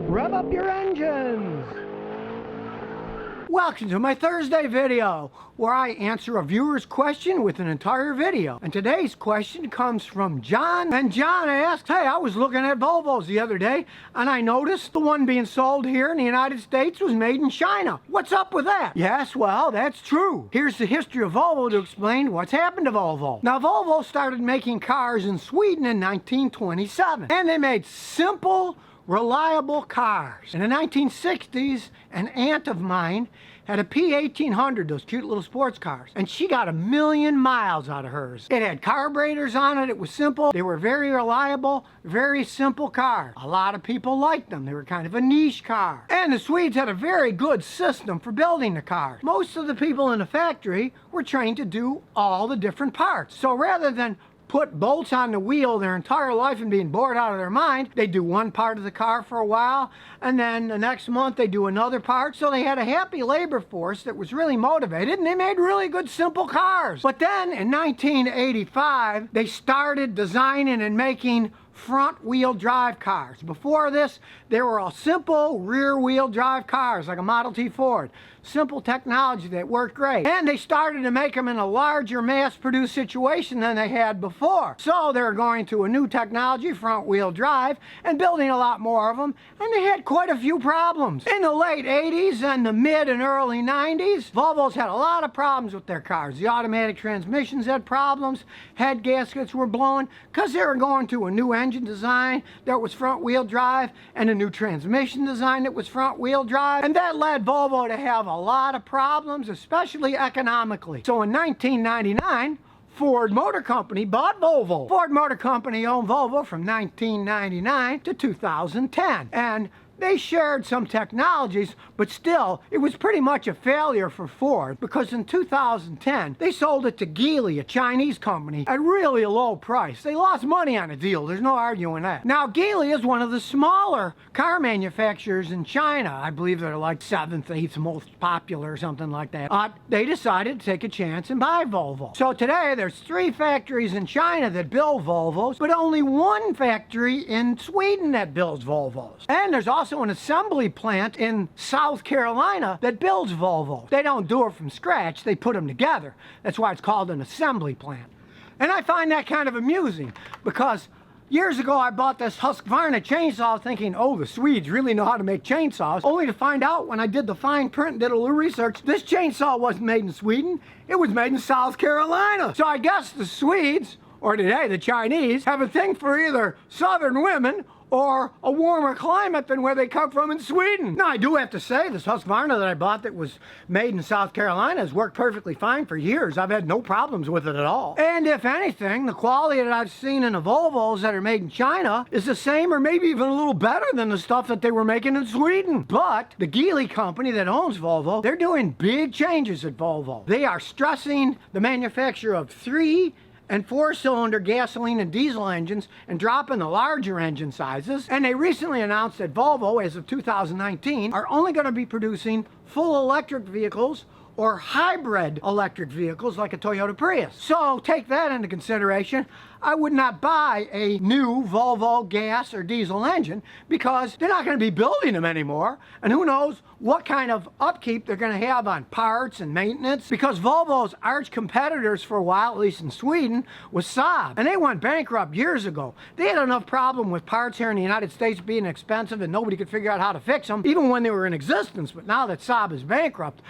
Rev up your engines! Welcome to my Thursday video, where I answer a viewer's question with an entire video. And today's question comes from John. And John asks, hey, I was looking at Volvos the other day, and I noticed the one being sold here in the United States was made in China. What's up with that? Yes, well, that's true. Here's the history of Volvo to explain what's happened to Volvo. Now, Volvo started making cars in Sweden in 1927, and they made simple, reliable cars. In the 1960s, an aunt of mine had a P1800, those cute little sports cars, and she got 1,000,000 miles out of hers. It had carburetors on it, it was simple, they were very reliable, very simple cars. A lot of people liked them, they were kind of a niche car. And the Swedes had a very good system for building the cars. Most of the people in the factory were trained to do all the different parts. So rather than put bolts on the wheel their entire life and being bored out of their mind, they do one part of the car for a while, and then the next month they do another part. So they had a happy labor force that was really motivated, and they made really good simple cars. But then in 1985 they started designing and making front-wheel drive cars. Before this, they were all simple rear-wheel drive cars like a Model T Ford. Simple technology that worked great. And they started to make them in a larger mass-produced situation than they had before. So they're going to a new technology, front-wheel drive, and building a lot more of them, and they had quite a few problems. In the late 80s and the mid and early 90s, Volvos had a lot of problems with their cars. The automatic transmissions had problems, head gaskets were blowing, because they were going to a new engine design that was front-wheel drive and a new transmission design that was front-wheel drive, and that led Volvo to have a lot of problems, especially economically. So in 1999, Ford Motor Company bought Volvo. Ford Motor Company owned Volvo from 1999 to 2010, and they shared some technologies, but still, it was pretty much a failure for Ford, because in 2010, they sold it to Geely, a Chinese company, at really a low price. They lost money on the deal, there's no arguing that. Now, Geely is one of the smaller car manufacturers in China. I believe they're like 7th, 8th most popular or something like that. They decided to take a chance and buy Volvo. So today, there's 3 factories in China that build Volvos, but only 1 factory in Sweden that builds Volvos. And there's also an assembly plant in South Carolina that builds Volvo. They don't do it from scratch, they put them together. That's why it's called an assembly plant. And I find that kind of amusing, because years ago I bought this Husqvarna chainsaw thinking, oh, the Swedes really know how to make chainsaws, only to find out when I did the fine print and did a little research, this chainsaw wasn't made in Sweden, it was made in South Carolina. So I guess the Swedes, or today the Chinese, have a thing for either southern women or a warmer climate than where they come from in Sweden. Now, I do have to say, this Husqvarna that I bought that was made in South Carolina has worked perfectly fine for years. I've had no problems with it at all. And if anything, the quality that I've seen in the Volvos that are made in China is the same or maybe even a little better than the stuff that they were making in Sweden. But the Geely company that owns Volvo, they're doing big changes at Volvo. They are stressing the manufacture of 3- and 4-cylinder gasoline and diesel engines and dropping the larger engine sizes. And they recently announced that Volvo, as of 2019, are only going to be producing full electric vehicles or hybrid electric vehicles like a Toyota Prius. So take that into consideration. I would not buy a new Volvo gas or diesel engine because they're not going to be building them anymore. And who knows what kind of upkeep they're going to have on parts and maintenance, because Volvo's arch competitors for a while, at least in Sweden, was Saab. And they went bankrupt years ago. They had enough problem with parts here in the United States being expensive and nobody could figure out how to fix them, even when they were in existence. But now that Saab is bankrupt,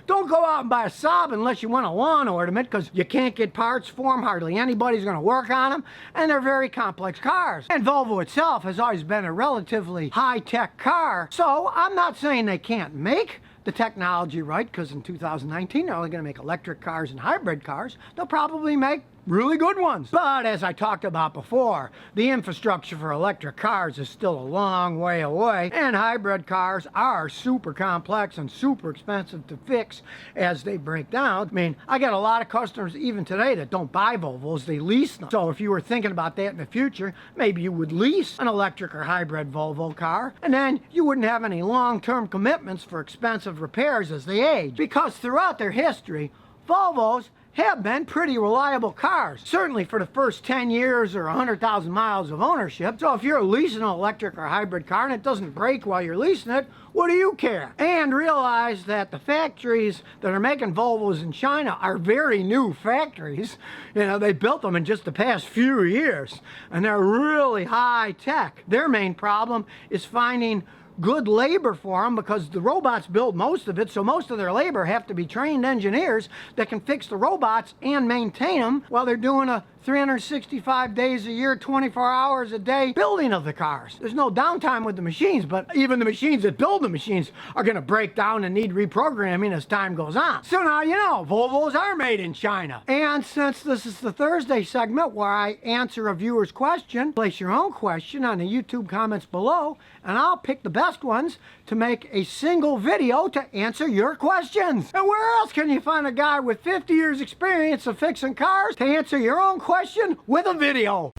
don't go out and buy a Saab unless you want a lawn ornament, because you can't get parts for them. Hardly anybody's going to work on them, and they're very complex cars. And Volvo itself has always been a relatively high-tech car, so I'm not saying they can't make the technology right, because in 2019 they're only going to make electric cars and hybrid cars. They'll probably make really good ones. But as I talked about before, the infrastructure for electric cars is still a long way away, and hybrid cars are super complex and super expensive to fix as they break down. I mean, I got a lot of customers even today that don't buy Volvos, they lease them. So if you were thinking about that in the future, maybe you would lease an electric or hybrid Volvo car, and then you wouldn't have any long-term commitments for expensive repairs as they age. Because throughout their history, Volvos have been pretty reliable cars, certainly for the first 10 years or 100,000 miles of ownership. So if you're leasing an electric or hybrid car and it doesn't break while you're leasing it, what do you care? And realize that the factories that are making Volvos in China are very new factories. You know, they built them in just the past few years, and they're really high tech. Their main problem is finding good labor for them, because the robots build most of it, so most of their labor have to be trained engineers that can fix the robots and maintain them while they're doing a 365 days a year, 24 hours a day building of the cars. There's no downtime with the machines, but even the machines that build the machines are going to break down and need reprogramming as time goes on. So now you know, Volvos are made in China. And since this is the Thursday segment where I answer a viewer's question, place your own question on the YouTube comments below, and I'll pick the best ones to make a single video to answer your questions. And where else can you find a guy with 50 years experience of fixing cars to answer your own question with a video?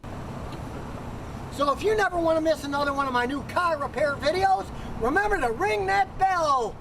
So if you never want to miss another one of my new car repair videos, remember to ring that bell.